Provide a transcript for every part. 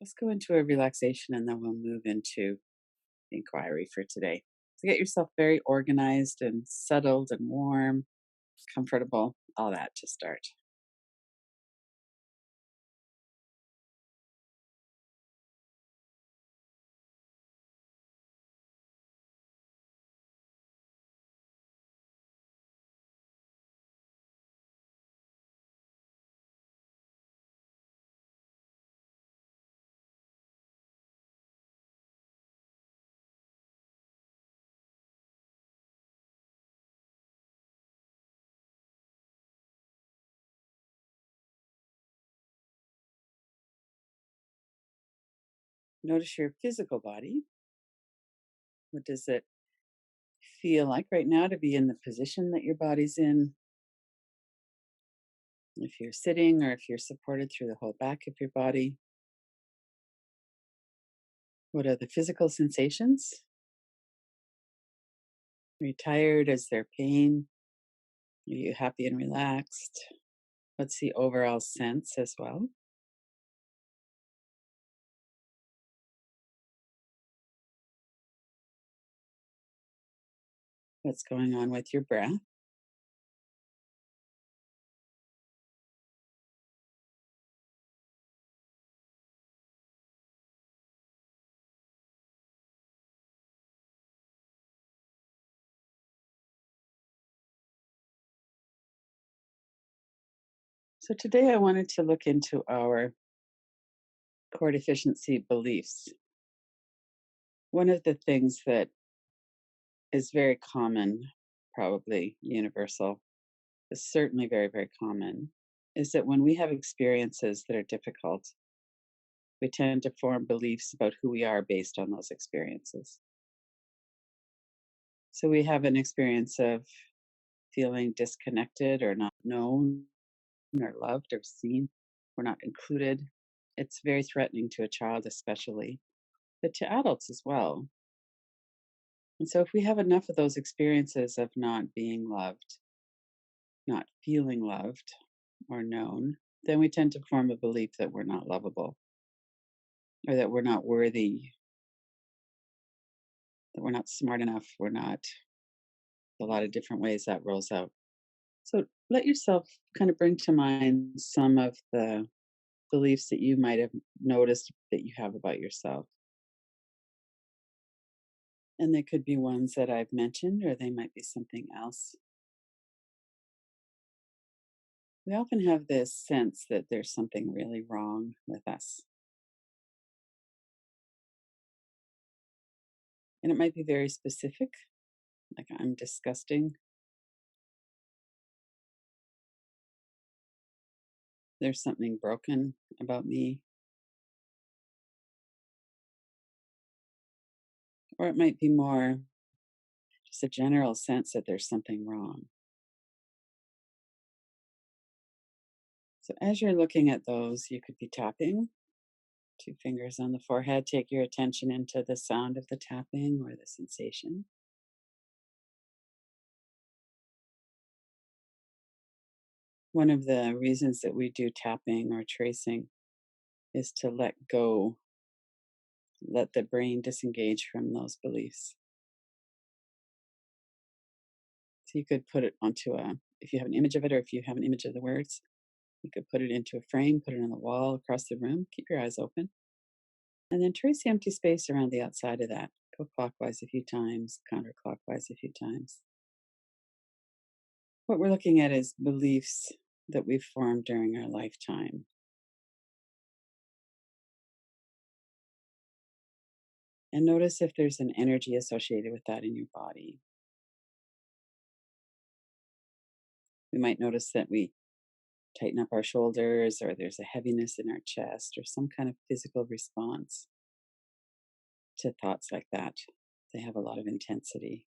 Let's go into a relaxation and then we'll move into the inquiry for today. So get yourself very organized and settled and warm, comfortable, all that to start. Notice your physical body. What does it feel like right now to be in the position that your body's in? If you're sitting or if you're supported through the whole back of your body, what are the physical sensations? Are you tired? Is there pain? Are you happy and relaxed? What's the overall sense as well? What's going on with your breath? So, today I wanted to look into our core deficiency beliefs. One of the things that is very common, probably universal, is certainly very, very common, is that when we have experiences that are difficult, we tend to form beliefs about who we are based on those experiences. So, we have an experience of feeling disconnected or not known or loved or seen or not included. It's very threatening to a child, especially, but to adults as well. And so, if we have enough of those experiences of not being loved, not feeling loved or known, then we tend to form a belief that we're not lovable or that we're not worthy, that we're not smart enough, we're not a lot of different ways that rolls out. So, let yourself kind of bring to mind some of the beliefs that you might have noticed that you have about yourself. And they could be ones that I've mentioned, or they might be something else. We often have this sense that there's something really wrong with us. And it might be very specific, like I'm disgusting. There's something broken about me. Or it might be more just a general sense that there's something wrong. So as you're looking at those, you could be tapping, two fingers on the forehead. Take your attention into the sound of the tapping or the sensation. One of the reasons that we do tapping or tracing is to let go, let the brain disengage from those beliefs. So you could put it onto if you have an image of it or if you have an image of the words, you could put it into a frame, put it on the wall across the room, keep your eyes open, and then trace the empty space around the outside of that. Go clockwise a few times, counterclockwise a few times. What we're looking at is beliefs that we've formed during our lifetime. And notice if there's an energy associated with that in your body. We might notice that we tighten up our shoulders, or there's a heaviness in our chest, or some kind of physical response to thoughts like that. They have a lot of intensity.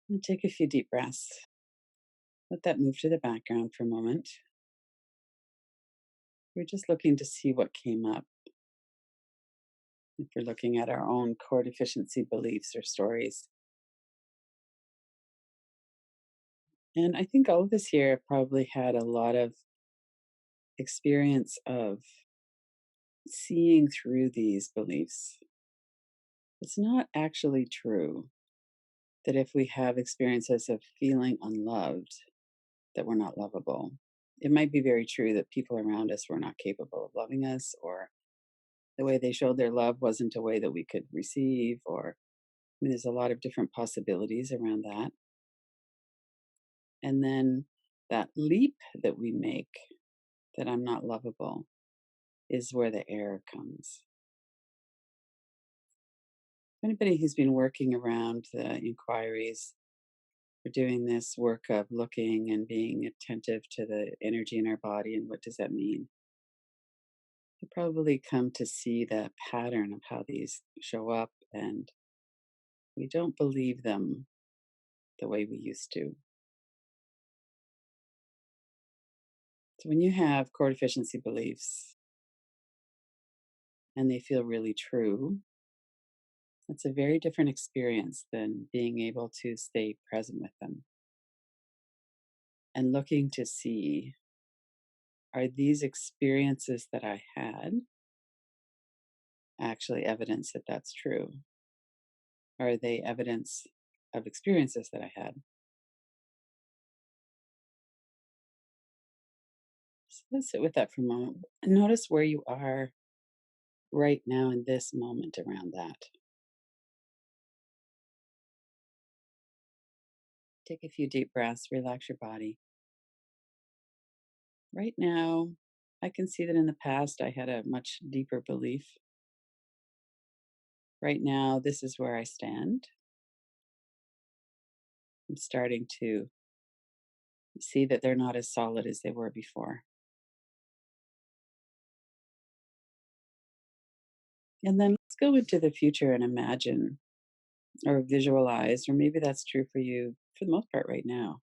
And take a few deep breaths. Let that move to the background for a moment. We're just looking to see what came up. If we're looking at our own core deficiency beliefs or stories, And I think all of us here have probably had a lot of experience of seeing through these beliefs. It's not actually true that if we have experiences of feeling unloved, that we're not lovable. It might be very true that people around us were not capable of loving us, or the way they showed their love wasn't a way that we could receive, or I mean, there's a lot of different possibilities around that. And then that leap that we make, that I'm not lovable, is where the error comes. Anybody who's been working around the inquiries or doing this work of looking and being attentive to the energy in our body and what does that mean, you probably come to see the pattern of how these show up, and we don't believe them the way we used to. So when you have core deficiency beliefs and they feel really true, that's a very different experience than being able to stay present with them and looking to see, are these experiences that I had actually evidence that that's true? Are they evidence of experiences that I had? So let's sit with that for a moment and notice where you are right now in this moment around that. Take a few deep breaths, relax your body. Right now, I can see that in the past I had a much deeper belief. Right now, this is where I stand. I'm starting to see that they're not as solid as they were before. And then let's go into the future and imagine or visualize, or maybe that's true for you for the most part right now.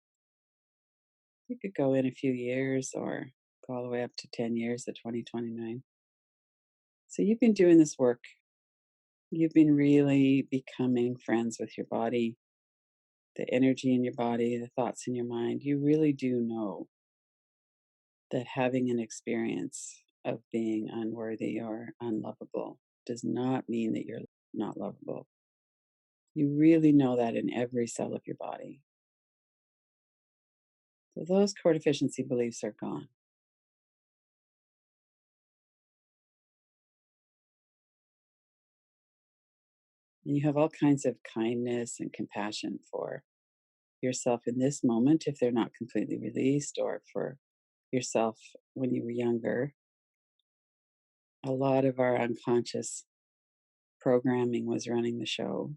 You could go in a few years or go all the way up to 10 years to 2029. So you've been doing this work. You've been really becoming friends with your body, the energy in your body, the thoughts in your mind. You really do know that having an experience of being unworthy or unlovable does not mean that you're not lovable. You really know that in every cell of your body. So those core deficiency beliefs are gone. And you have all kinds of kindness and compassion for yourself in this moment if they're not completely released, or for yourself when you were younger. A lot of our unconscious programming was running the show.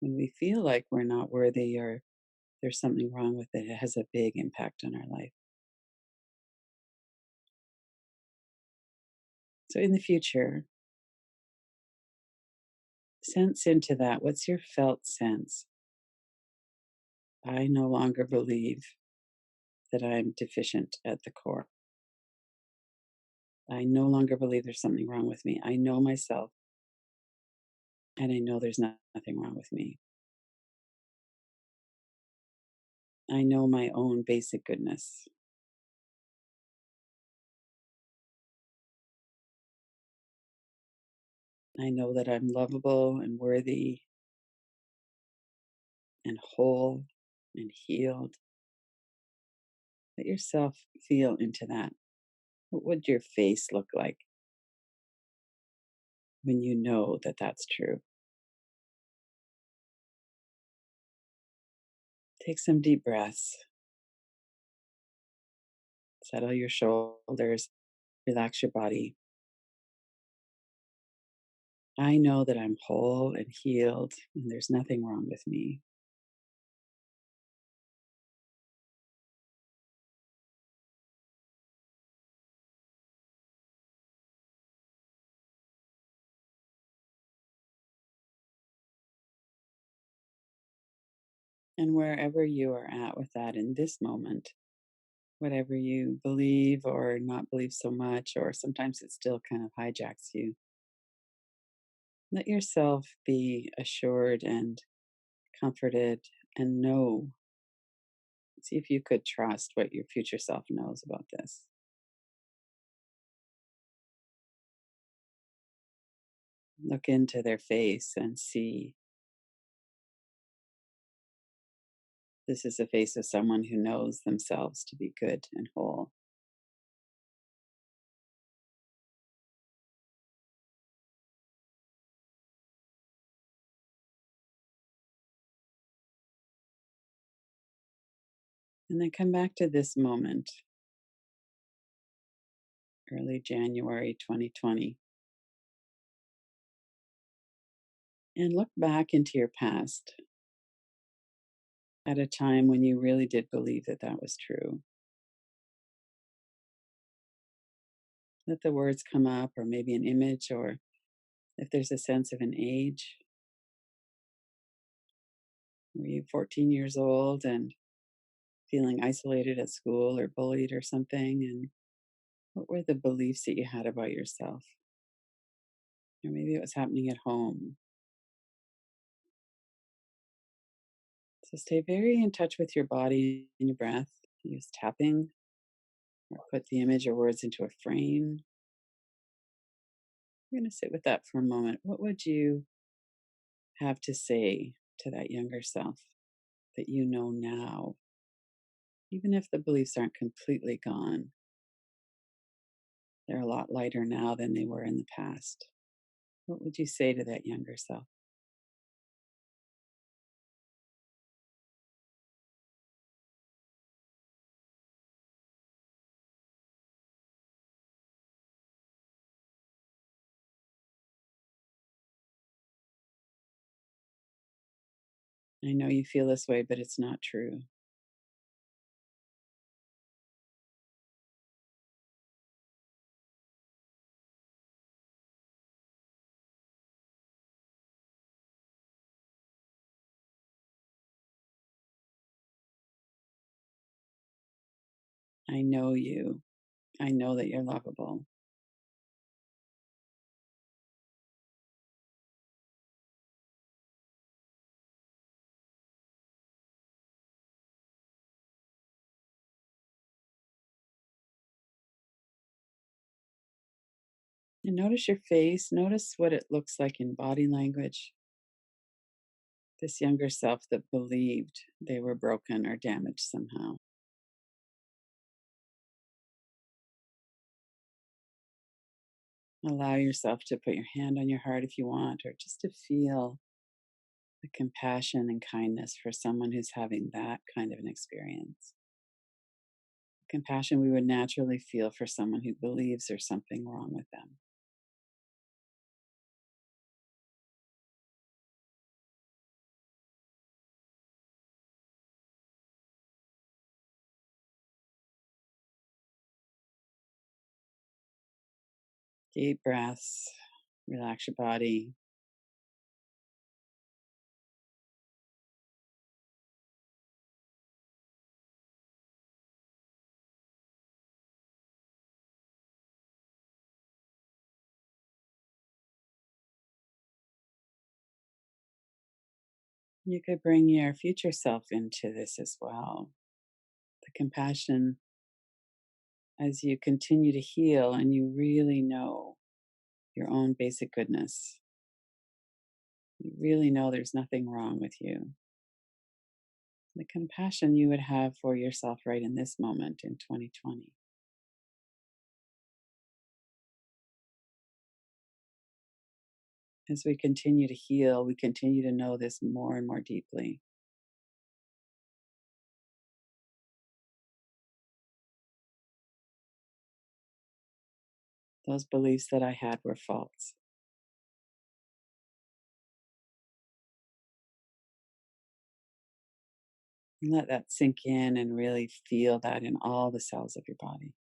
When we feel like we're not worthy or there's something wrong with it, it has a big impact on our life. So in the future, sense into that. What's your felt sense? I no longer believe that I'm deficient at the core. I no longer believe there's something wrong with me. I know myself and I know there's nothing wrong with me. I know my own basic goodness. I know that I'm lovable and worthy and whole and healed. Let yourself feel into that. What would your face look like when you know that that's true? Take some deep breaths, settle your shoulders, relax your body. I know that I'm whole and healed and there's nothing wrong with me. And wherever you are at with that in this moment, whatever you believe or not believe so much, or sometimes it still kind of hijacks you, let yourself be assured and comforted and know See if you could trust what your future self knows about this. Look into their face and see this is the face of someone who knows themselves to be good and whole. And then come back to this moment, early January 2020, and look back into your past at a time when you really did believe that that was true. Let the words come up, or maybe an image, or if there's a sense of an age. Were you 14 years old and feeling isolated at school or bullied or something? And what were the beliefs that you had about yourself? Or maybe it was happening at home. So stay very in touch with your body and your breath. Use tapping or put the image or words into a frame. We're going to sit with that for a moment. What would you have to say to that younger self that you know now? Even if the beliefs aren't completely gone, they're a lot lighter now than they were in the past. What would you say to that younger self? I know you feel this way, but it's not true. I know you. I know that you're lovable. And notice your face. Notice what it looks like in body language. This younger self that believed they were broken or damaged somehow. Allow yourself to put your hand on your heart if you want, or just to feel the compassion and kindness for someone who's having that kind of an experience. Compassion we would naturally feel for someone who believes there's something wrong with them. Deep breaths, relax your body. You could bring your future self into this as well. The compassion as you continue to heal and you really know your own basic goodness. You really know there's nothing wrong with you. The compassion you would have for yourself right in this moment in 2020. As we continue to heal, we continue to know this more and more deeply. Those beliefs that I had were false. And let that sink in and really feel that in all the cells of your body.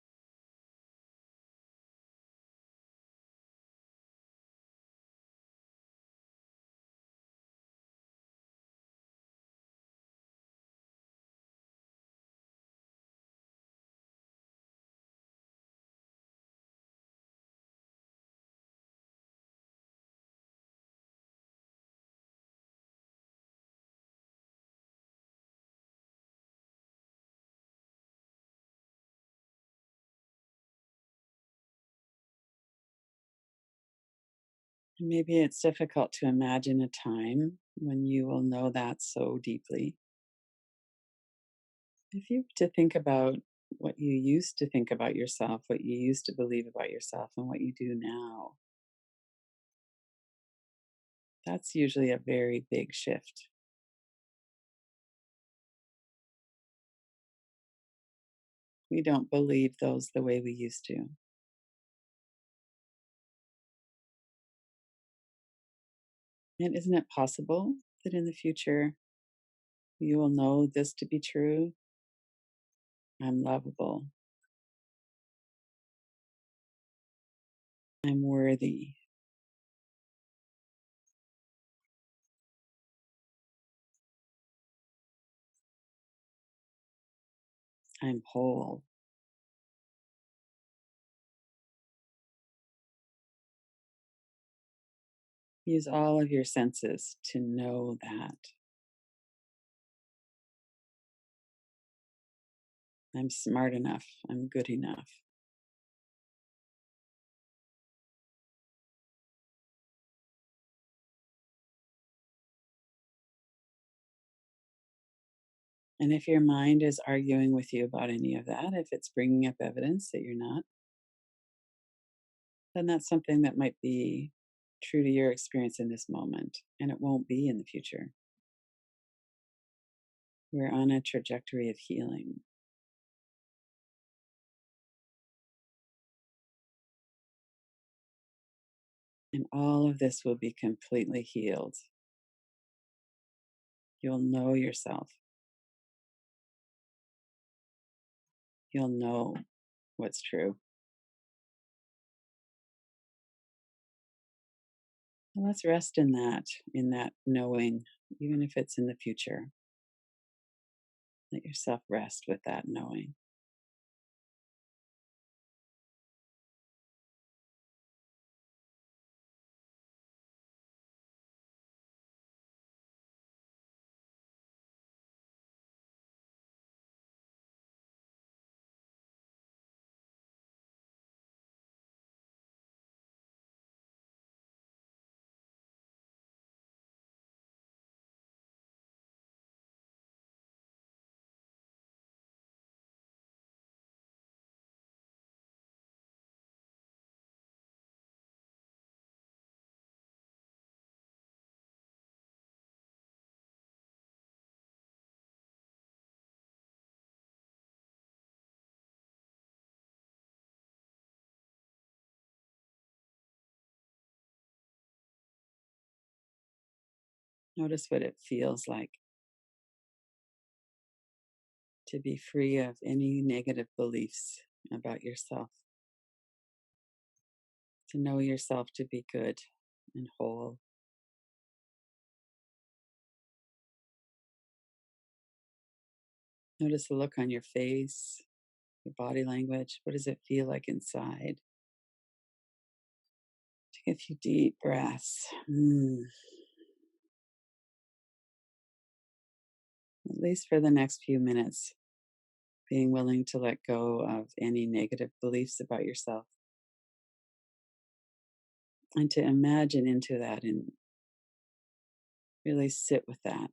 Maybe it's difficult to imagine a time when you will know that so deeply. If you were to think about what you used to think about yourself, what you used to believe about yourself, and what you do now, that's usually a very big shift. We don't believe those the way we used to. And isn't it possible that in the future you will know this to be true? I'm lovable. I'm worthy. I'm whole. Use all of your senses to know that. I'm smart enough. I'm good enough. And if your mind is arguing with you about any of that, if it's bringing up evidence that you're not, then that's something that might be true to your experience in this moment, and it won't be in the future. We're on a trajectory of healing, and all of this will be completely healed. You'll know yourself, you'll know what's true. And let's rest in that knowing, even if it's in the future. Let yourself rest with that knowing. Notice what it feels like to be free of any negative beliefs about yourself, to know yourself to be good and whole. Notice the look on your face, your body language. What does it feel like inside? Take a few deep breaths. At least for the next few minutes, being willing to let go of any negative beliefs about yourself and to imagine into that and really sit with that,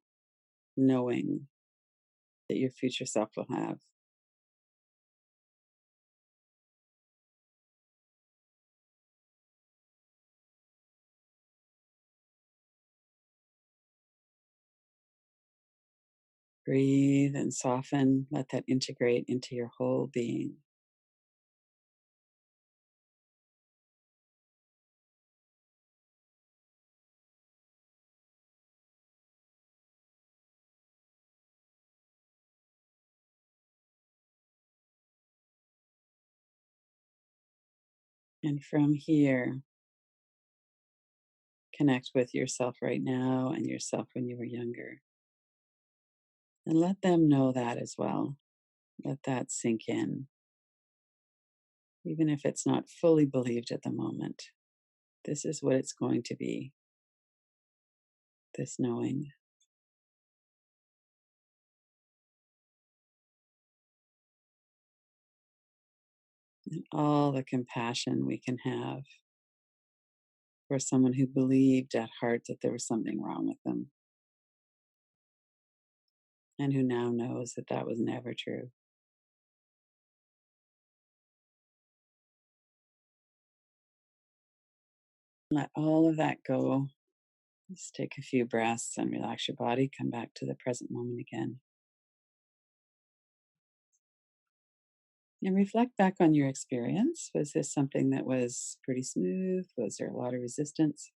knowing that your future self will have. Breathe and soften. Let that integrate into your whole being. And from here, connect with yourself right now and yourself when you were younger. And let them know that as well. Let that sink in, even if it's not fully believed at the moment. This is what it's going to be, this knowing, and all the compassion we can have or someone who believed at heart that there was something wrong with them and who now knows that that was never true. Let all of that go. Just take a few breaths and relax your body. Come back to the present moment again. And reflect back on your experience. Was this something that was pretty smooth? Was there a lot of resistance?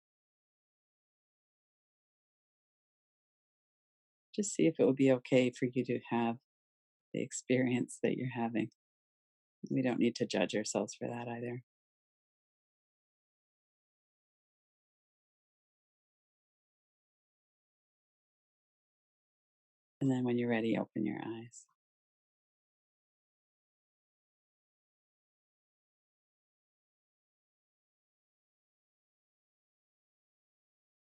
Just see if it would be okay for you to have the experience that you're having. We don't need to judge ourselves for that either. And then when you're ready, open your eyes.